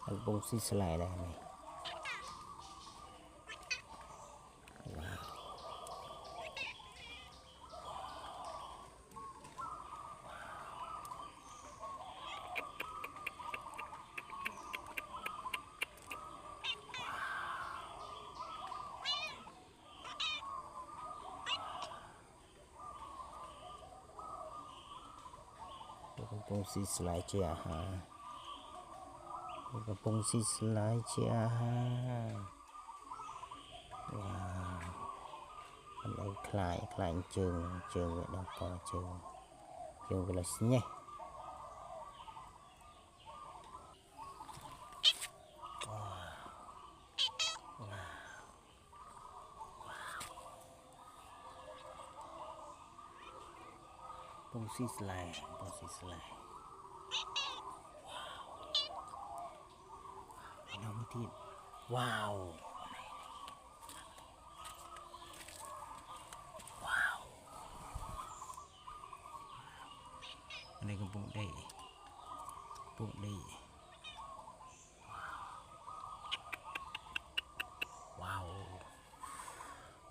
bông xí lại đây này. Bông xí lại chưa hả? Bông xí lại chưa hả? Wow, anh ấy khai trường vậy đó, còn trường vậy là xí nhé. Bông xí lại. Nó mới thiệt. Wow. Anh đây có bụng đầy.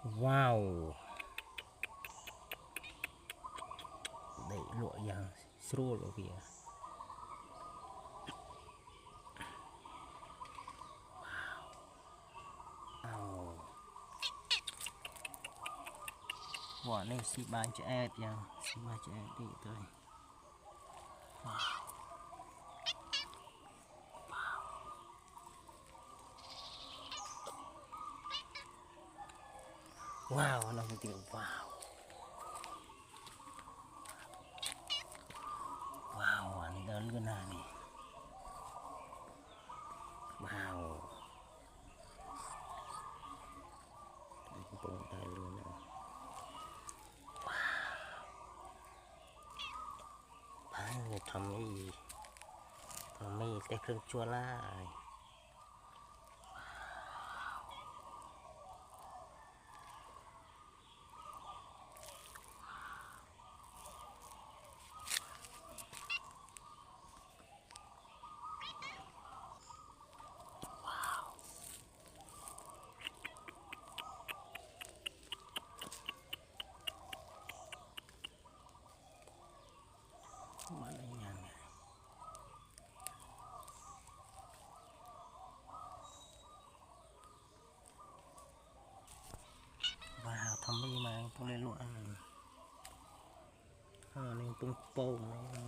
Wow. Đầy lụa yang srol ở kìa. Quả này xì bàn cho ẹt nha, xì bàn cho ẹt đi tới. Wow, nó mới tiếng wow. Wow, anh lớn cái nào này. Wow. Đây cái bông tay luôn nè. Wow. Thầm mấy tay khương chua lại. Wow, thầm mấy mà không lên luôn. Nên tung bông này.